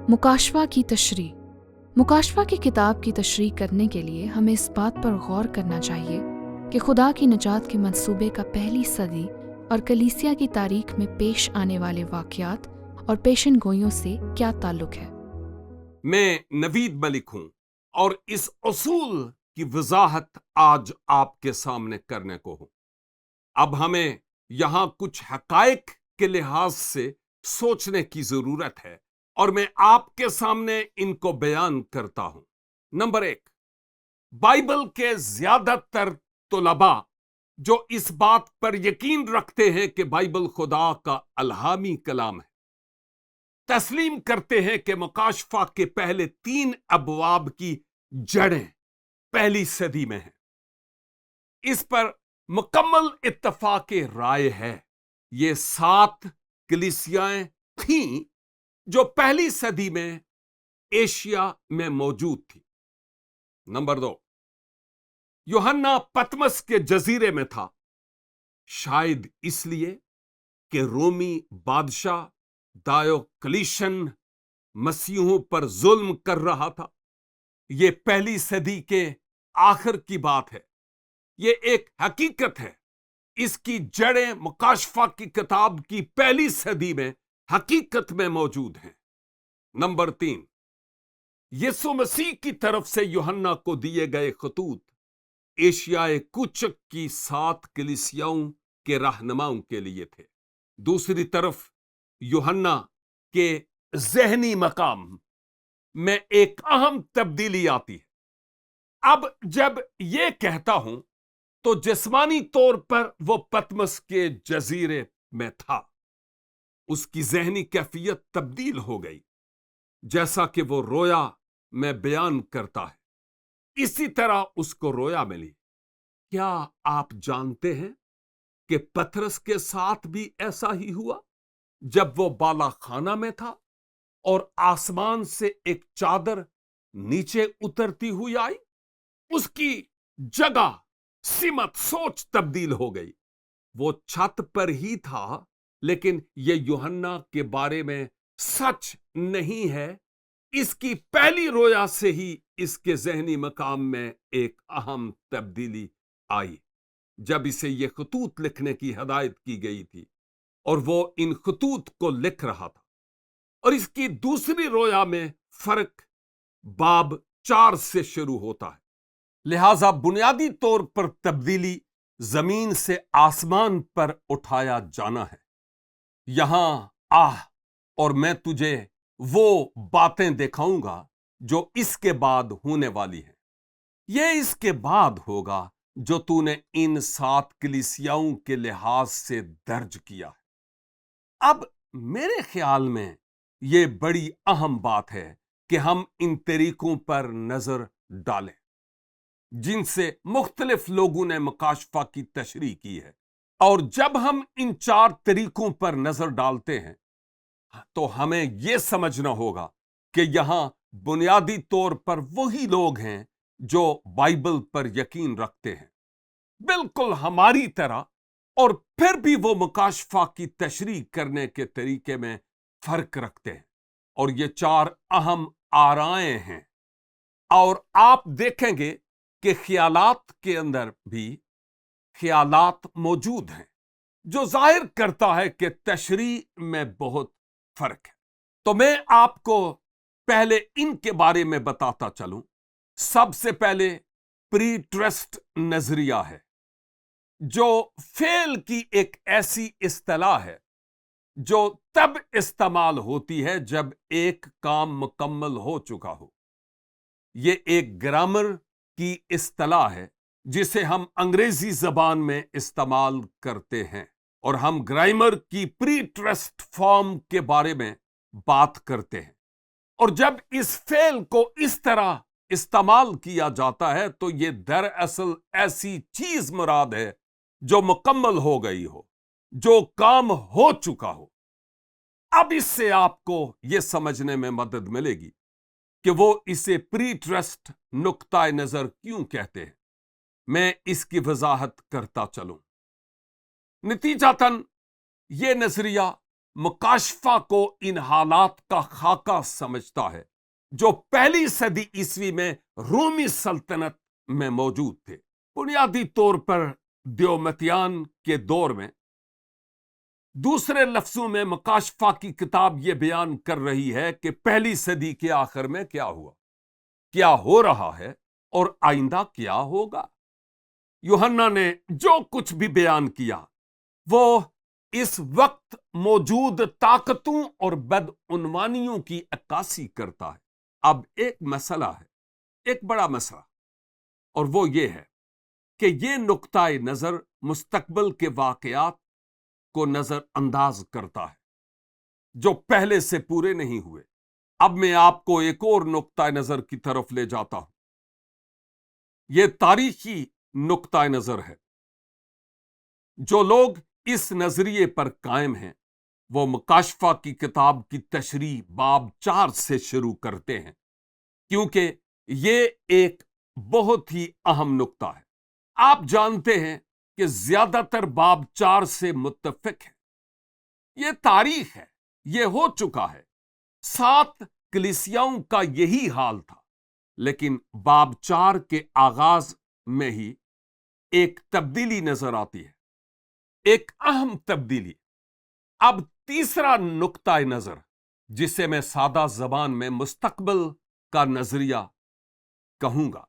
مکاشفہ کی تشریح۔ مکاشفہ کی کتاب کی تشریح کرنے کے لیے ہمیں اس بات پر غور کرنا چاہیے کہ خدا کی نجات کے منصوبے کا پہلی صدی اور کلیسیا کی تاریخ میں پیش آنے والے واقعات اور پیشن گوئیوں سے کیا تعلق ہے۔ میں نوید ملک ہوں اور اس اصول کی وضاحت آج آپ کے سامنے کرنے کو ہوں۔ اب ہمیں یہاں کچھ حقائق کے لحاظ سے سوچنے کی ضرورت ہے اور میں آپ کے سامنے ان کو بیان کرتا ہوں۔ نمبر 1، بائبل کے زیادہ تر طلباء جو اس بات پر یقین رکھتے ہیں کہ بائبل خدا کا الہامی کلام ہے، تسلیم کرتے ہیں کہ مکاشفہ کے پہلے 3 ابواب کی جڑیں پہلی صدی میں ہیں۔ اس پر مکمل اتفاق رائے ہے۔ یہ 7 کلیسیائیں تھیں جو پہلی صدی میں ایشیا میں موجود تھی۔ نمبر 2، یوحنا پتمس کے جزیرے میں تھا، شاید اس لیے کہ رومی بادشاہ ڈایوکلیشن مسیحوں پر ظلم کر رہا تھا۔ یہ پہلی صدی کے آخر کی بات ہے۔ یہ ایک حقیقت ہے۔ اس کی جڑیں مکاشفہ کی کتاب کی پہلی صدی میں حقیقت میں موجود ہیں۔ نمبر 3، یسوع مسیح کی طرف سے یوحنا کو دیے گئے خطوط ایشیائے کوچک کی 7 کلیسیاؤں کے رہنماؤں کے لیے تھے۔ دوسری طرف یوحنا کے ذہنی مقام میں ایک اہم تبدیلی آتی ہے۔ اب جب یہ کہتا ہوں تو جسمانی طور پر وہ پتمس کے جزیرے میں تھا۔ اس کی ذہنی کیفیت تبدیل ہو گئی، جیسا کہ وہ رویا میں بیان کرتا ہے۔ اسی طرح اس کو رویا ملی۔ کیا آپ جانتے ہیں کہ پطرس کے ساتھ بھی ایسا ہی ہوا جب وہ بالا خانہ میں تھا اور آسمان سے ایک چادر نیچے اترتی ہوئی آئی؟ اس کی جگہ، سمت، سوچ تبدیل ہو گئی۔ وہ چھت پر ہی تھا، لیکن یہ یوحنا کے بارے میں سچ نہیں ہے۔ اس کی پہلی رویا سے ہی اس کے ذہنی مقام میں ایک اہم تبدیلی آئی جب اسے یہ خطوط لکھنے کی ہدایت کی گئی تھی اور وہ ان خطوط کو لکھ رہا تھا۔ اور اس کی دوسری رویا میں فرق باب 4 سے شروع ہوتا ہے۔ لہذا بنیادی طور پر تبدیلی زمین سے آسمان پر اٹھایا جانا ہے۔ یہاں اور میں تجھے وہ باتیں دکھاؤں گا جو اس کے بعد ہونے والی ہیں۔ یہ اس کے بعد ہوگا جو تو نے ان 7 کلیسیاؤں کے لحاظ سے درج کیا ہے۔ اب میرے خیال میں یہ بڑی اہم بات ہے کہ ہم ان طریقوں پر نظر ڈالیں جن سے مختلف لوگوں نے مکاشفہ کی تشریح کی ہے۔ اور جب ہم ان 4 طریقوں پر نظر ڈالتے ہیں تو ہمیں یہ سمجھنا ہوگا کہ یہاں بنیادی طور پر وہی لوگ ہیں جو بائبل پر یقین رکھتے ہیں، بالکل ہماری طرح، اور پھر بھی وہ مکاشفہ کی تشریح کرنے کے طریقے میں فرق رکھتے ہیں۔ اور یہ 4 اہم آرائیں ہیں۔ اور آپ دیکھیں گے کہ خیالات کے اندر بھی خیالات موجود ہیں جو ظاہر کرتا ہے کہ تشریح میں بہت فرق ہے۔ تو میں آپ کو پہلے ان کے بارے میں بتاتا چلوں۔ سب سے پہلے پری ٹرسٹ نظریہ ہے، جو فعل کی ایک ایسی اصطلاح ہے جو تب استعمال ہوتی ہے جب ایک کام مکمل ہو چکا ہو۔ یہ ایک گرامر کی اصطلاح ہے جسے ہم انگریزی زبان میں استعمال کرتے ہیں، اور ہم گرامر کی پری ٹرسٹ فارم کے بارے میں بات کرتے ہیں۔ اور جب اس فعل کو اس طرح استعمال کیا جاتا ہے تو یہ دراصل ایسی چیز مراد ہے جو مکمل ہو گئی ہو، جو کام ہو چکا ہو۔ اب اس سے آپ کو یہ سمجھنے میں مدد ملے گی کہ وہ اسے پری ٹرسٹ نقطۂ نظر کیوں کہتے ہیں۔ میں اس کی وضاحت کرتا چلوں۔ نتیجتاً یہ نظریہ مکاشفہ کو ان حالات کا خاکہ سمجھتا ہے جو پہلی صدی عیسوی میں رومی سلطنت میں موجود تھے۔ بنیادی طور پر دیومتیان کے دور میں، دوسرے لفظوں میں مکاشفہ کی کتاب یہ بیان کر رہی ہے کہ پہلی صدی کے آخر میں کیا ہوا، کیا ہو رہا ہے اور آئندہ کیا ہوگا۔ یوحنا نے جو کچھ بھی بیان کیا وہ اس وقت موجود طاقتوں اور بدعنوانیوں کی عکاسی کرتا ہے۔ اب ایک مسئلہ ہے، ایک بڑا مسئلہ، اور وہ یہ ہے کہ یہ نقطۂ نظر مستقبل کے واقعات کو نظر انداز کرتا ہے جو پہلے سے پورے نہیں ہوئے۔ اب میں آپ کو ایک اور نقطۂ نظر کی طرف لے جاتا ہوں۔ یہ تاریخی نقطۂ نظر ہے۔ جو لوگ اس نظریے پر قائم ہیں وہ مکاشفہ کی کتاب کی تشریح باب 4 سے شروع کرتے ہیں، کیونکہ یہ ایک بہت ہی اہم نقطہ ہے۔ آپ جانتے ہیں کہ زیادہ تر باب 4 سے متفق ہے۔ یہ تاریخ ہے، یہ ہو چکا ہے۔ 7 کلیسیاؤں کا یہی حال تھا، لیکن باب 4 کے آغاز میں ہی ایک تبدیلی نظر آتی ہے، ایک اہم تبدیلی۔ اب تیسرا نقطۂ نظر، جسے میں سادہ زبان میں مستقبل کا نظریہ کہوں گا،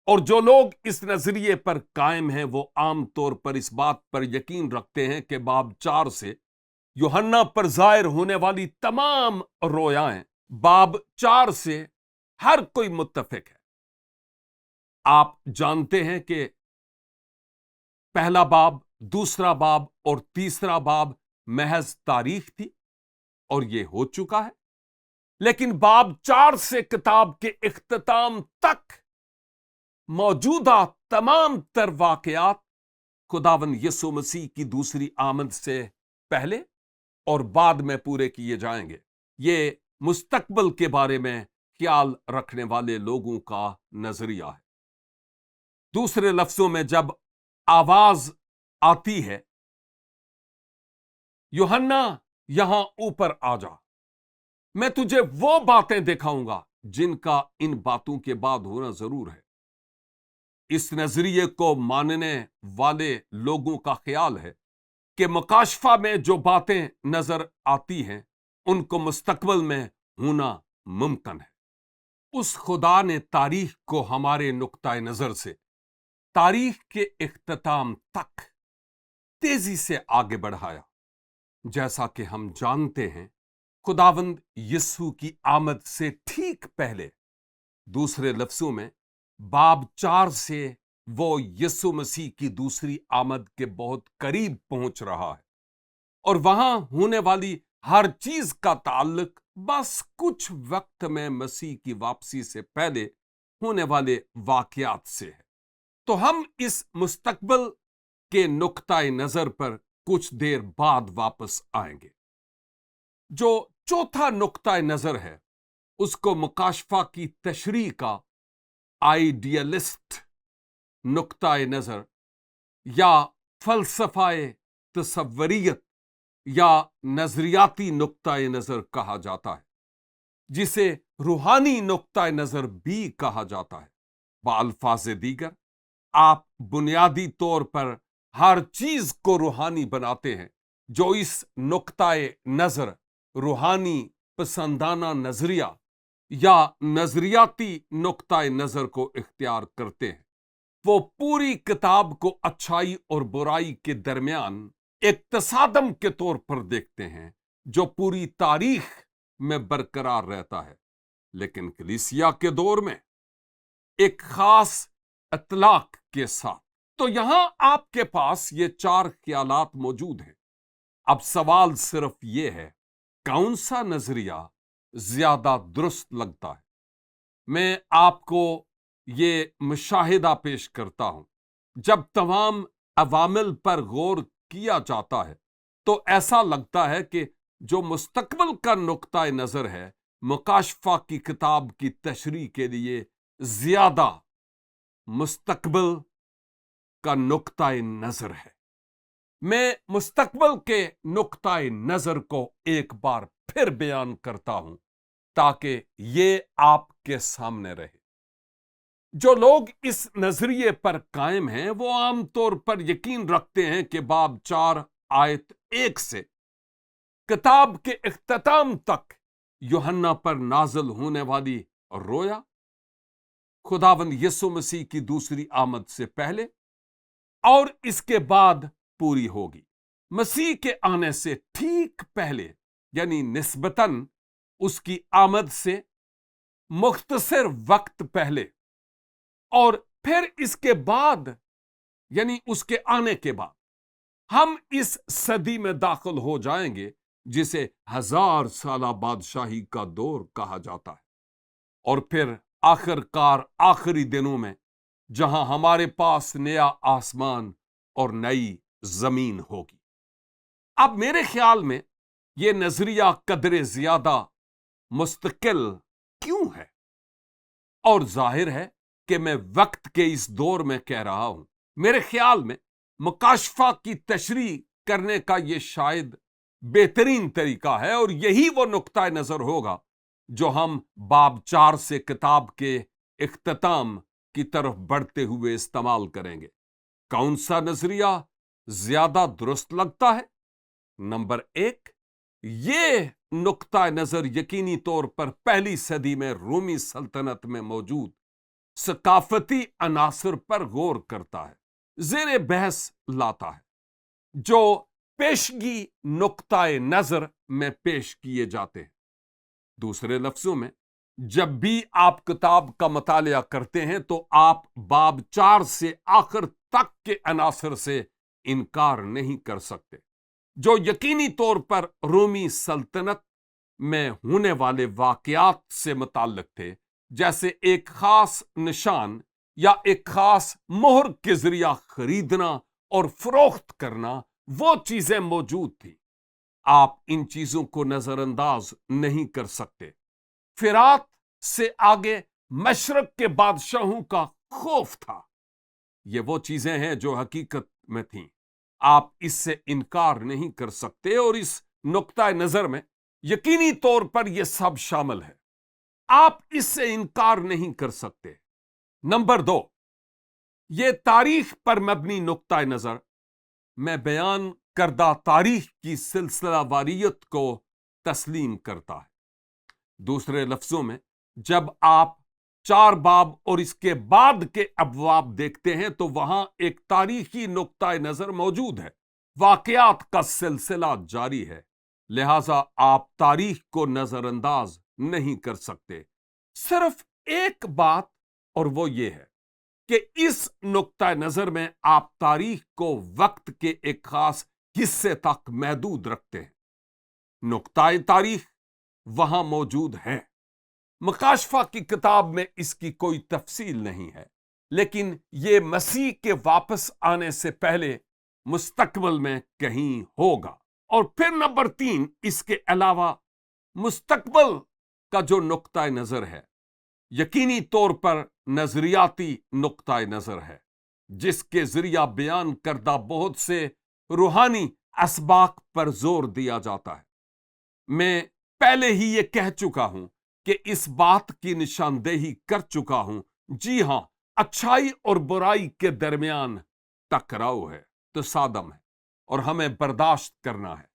اور جو لوگ اس نظریے پر قائم ہیں وہ عام طور پر اس بات پر یقین رکھتے ہیں کہ باب 4 سے یوحنا پر ظاہر ہونے والی تمام رویائیں باب 4 سے ہر کوئی متفق ہے۔ آپ جانتے ہیں کہ پہلا باب، دوسرا باب اور تیسرا باب محض تاریخ تھی اور یہ ہو چکا ہے، لیکن باب 4 سے کتاب کے اختتام تک موجودہ تمام تر واقعات خداوند یسوع مسیح کی دوسری آمد سے پہلے اور بعد میں پورے کیے جائیں گے۔ یہ مستقبل کے بارے میں خیال رکھنے والے لوگوں کا نظریہ ہے۔ دوسرے لفظوں میں جب آواز آتی ہے یوحنا یہاں اوپر آ جا، میں تجھے وہ باتیں دکھاؤں گا جن کا ان باتوں کے بعد ہونا ضرور ہے، اس نظریے کو ماننے والے لوگوں کا خیال ہے کہ مکاشفہ میں جو باتیں نظر آتی ہیں ان کو مستقبل میں ہونا ممکن ہے۔ اس خدا نے تاریخ کو ہمارے نقطۂ نظر سے تاریخ کے اختتام تک تیزی سے آگے بڑھایا۔ جیسا کہ ہم جانتے ہیں خداوند یسوع کی آمد سے ٹھیک پہلے، دوسرے لفظوں میں باب 4 سے وہ یسوع مسیح کی دوسری آمد کے بہت قریب پہنچ رہا ہے، اور وہاں ہونے والی ہر چیز کا تعلق بس کچھ وقت میں مسیح کی واپسی سے پہلے ہونے والے واقعات سے ہے۔ تو ہم اس مستقبل کے نقطۂ نظر پر کچھ دیر بعد واپس آئیں گے۔ جو چوتھا نقطۂ نظر ہے اس کو مکاشفہ کی تشریح کا آئیڈیالسٹ نقطۂ نظر یا فلسفہ تصوریت یا نظریاتی نقطۂ نظر کہا جاتا ہے، جسے روحانی نقطۂ نظر بھی کہا جاتا ہے۔ بالفاظ دیگر، آپ بنیادی طور پر ہر چیز کو روحانی بناتے ہیں جو اس نقطۂ نظر، روحانی پسندانہ نظریہ یا نظریاتی نقطۂ نظر کو اختیار کرتے ہیں۔ وہ پوری کتاب کو اچھائی اور برائی کے درمیان ایک تصادم کے طور پر دیکھتے ہیں جو پوری تاریخ میں برقرار رہتا ہے، لیکن کلیسیا کے دور میں ایک خاص اطلاق کے ساتھ۔ تو یہاں آپ کے پاس یہ 4 خیالات موجود ہیں۔ اب سوال صرف یہ ہے، کون سا نظریہ زیادہ درست لگتا ہے؟ میں آپ کو یہ مشاہدہ پیش کرتا ہوں، جب تمام عوامل پر غور کیا جاتا ہے تو ایسا لگتا ہے کہ جو مستقبل کا نقطۂ نظر ہے مکاشفہ کی کتاب کی تشریح کے لیے زیادہ مستقبل کا نقطۂ نظر ہے۔ میں مستقبل کے نقطۂ نظر کو ایک بار پھر بیان کرتا ہوں تاکہ یہ آپ کے سامنے رہے۔ جو لوگ اس نظریے پر قائم ہیں وہ عام طور پر یقین رکھتے ہیں کہ باب 4 آیت 1 سے کتاب کے اختتام تک یوحنا پر نازل ہونے والی رویا خداوند یسوع مسیح کی دوسری آمد سے پہلے اور اس کے بعد پوری ہوگی۔ مسیح کے آنے سے ٹھیک پہلے یعنی نسبتاً اس کی آمد سے مختصر وقت پہلے اور پھر اس کے بعد یعنی اس کے آنے کے بعد ہم اس صدی میں داخل ہو جائیں گے جسے 1000 سالہ بادشاہی کا دور کہا جاتا ہے، اور پھر آخر کار آخری دنوں میں جہاں ہمارے پاس نیا آسمان اور نئی زمین ہوگی۔ اب میرے خیال میں یہ نظریہ قدر زیادہ مستقل کیوں ہے؟ اور ظاہر ہے کہ میں وقت کے اس دور میں کہہ رہا ہوں۔ میرے خیال میں مکاشفہ کی تشریح کرنے کا یہ شاید بہترین طریقہ ہے، اور یہی وہ نقطۂ نظر ہوگا جو ہم باب 4 سے کتاب کے اختتام کی طرف بڑھتے ہوئے استعمال کریں گے۔ کون سا نظریہ زیادہ درست لگتا ہے؟ نمبر 1، یہ نقطۂ نظر یقینی طور پر پہلی صدی میں رومی سلطنت میں موجود ثقافتی عناصر پر غور کرتا ہے، زیر بحث لاتا ہے، جو پیشگی نقطۂ نظر میں پیش کیے جاتے ہیں۔ دوسرے لفظوں میں، جب بھی آپ کتاب کا مطالعہ کرتے ہیں تو آپ باب 4 سے آخر تک کے عناصر سے انکار نہیں کر سکتے، جو یقینی طور پر رومی سلطنت میں ہونے والے واقعات سے متعلق تھے، جیسے ایک خاص نشان یا ایک خاص مہر کے ذریعہ خریدنا اور فروخت کرنا، وہ چیزیں موجود تھیں۔ آپ ان چیزوں کو نظر انداز نہیں کر سکتے۔ فرات سے آگے مشرق کے بادشاہوں کا خوف تھا۔ یہ وہ چیزیں ہیں جو حقیقت میں تھیں، آپ اس سے انکار نہیں کر سکتے، اور اس نقطۂ نظر میں یقینی طور پر یہ سب شامل ہے، آپ اس سے انکار نہیں کر سکتے۔ نمبر 2، یہ تاریخ پر مبنی نقطۂ نظر میں بیان کردہ تاریخ کی سلسلہ واریت کو تسلیم کرتا ہے۔ دوسرے لفظوں میں، جب آپ 4 باب اور اس کے بعد کے ابواب دیکھتے ہیں تو وہاں ایک تاریخی نقطۂ نظر موجود ہے، واقعات کا سلسلہ جاری ہے، لہذا آپ تاریخ کو نظر انداز نہیں کر سکتے۔ صرف ایک بات، اور وہ یہ ہے کہ اس نقطۂ نظر میں آپ تاریخ کو وقت کے ایک خاص حصے تک محدود رکھتے ہیں۔ نقطۂ تاریخ وہاں موجود ہے، مکاشفہ کی کتاب میں اس کی کوئی تفصیل نہیں ہے، لیکن یہ مسیح کے واپس آنے سے پہلے مستقبل میں کہیں ہوگا۔ اور پھر نمبر 3، اس کے علاوہ مستقبل کا جو نقطۂ نظر ہے یقینی طور پر نظریاتی نقطۂ نظر ہے، جس کے ذریعہ بیان کردہ بہت سے روحانی اسباق پر زور دیا جاتا ہے۔ میں پہلے ہی یہ کہہ چکا ہوں کہ اس بات کی نشاندہی کر چکا ہوں، جی ہاں، اچھائی اور برائی کے درمیان ٹکراؤ ہے، تصادم ہے، اور ہمیں برداشت کرنا ہے،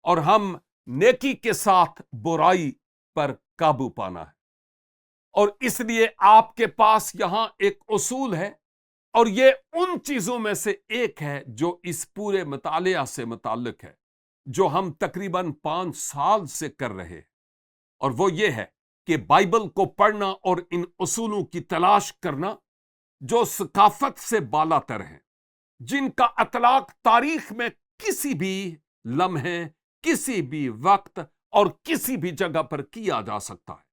اور ہم نیکی کے ساتھ برائی پر قابو پانا ہے۔ اور اس لیے آپ کے پاس یہاں ایک اصول ہے، اور یہ ان چیزوں میں سے ایک ہے جو اس پورے مطالعہ سے متعلق ہے، جو ہم تقریباً 5 سال سے کر رہے ہیں، اور وہ یہ ہے کہ بائبل کو پڑھنا اور ان اصولوں کی تلاش کرنا جو ثقافت سے بالا تر ہیں، جن کا اطلاق تاریخ میں کسی بھی لمحے، کسی بھی وقت اور کسی بھی جگہ پر کیا جا سکتا ہے۔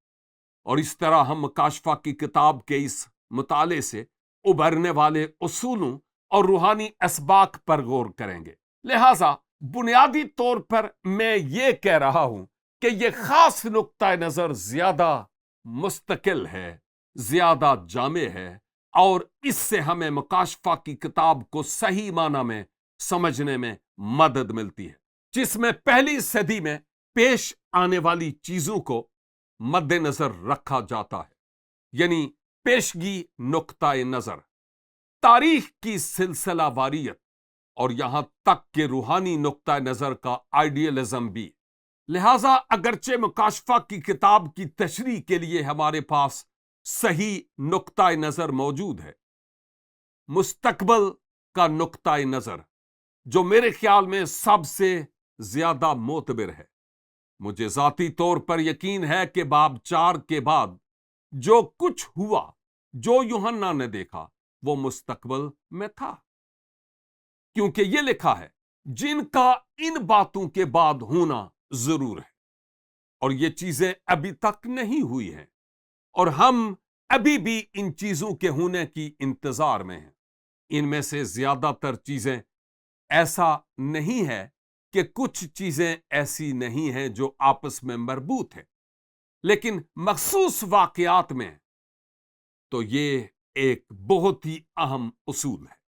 اور اس طرح ہم مکاشفہ کی کتاب کے اس مطالعے سے ابھرنے والے اصولوں اور روحانی اسباق پر غور کریں گے۔ لہٰذا بنیادی طور پر میں یہ کہہ رہا ہوں کہ یہ خاص نقطۂ نظر زیادہ مستقل ہے، زیادہ جامع ہے، اور اس سے ہمیں مکاشفہ کی کتاب کو صحیح معنی میں سمجھنے میں مدد ملتی ہے، جس میں پہلی صدی میں پیش آنے والی چیزوں کو مد نظر رکھا جاتا ہے، یعنی پیشگی نقطۂ نظر، تاریخ کی سلسلہ واریت، اور یہاں تک کہ روحانی نقطۂ نظر کا آئیڈیلزم بھی۔ لہذا اگرچہ مکاشفہ کی کتاب کی تشریح کے لیے ہمارے پاس صحیح نقطۂ نظر موجود ہے، مستقبل کا نقطۂ نظر جو میرے خیال میں سب سے زیادہ معتبر ہے، مجھے ذاتی طور پر یقین ہے کہ باب 4 کے بعد جو کچھ ہوا، جو یوحنا نے دیکھا، وہ مستقبل میں تھا، کیونکہ یہ لکھا ہے جن کا ان باتوں کے بعد ہونا ضرور ہے، اور یہ چیزیں ابھی تک نہیں ہوئی ہیں، اور ہم ابھی بھی ان چیزوں کے ہونے کی انتظار میں ہیں۔ ان میں سے زیادہ تر چیزیں ایسا نہیں ہے کہ کچھ چیزیں ایسی نہیں ہیں جو آپس میں مربوط ہیں، لیکن مخصوص واقعات میں تو یہ ایک بہت ہی اہم اصول ہے۔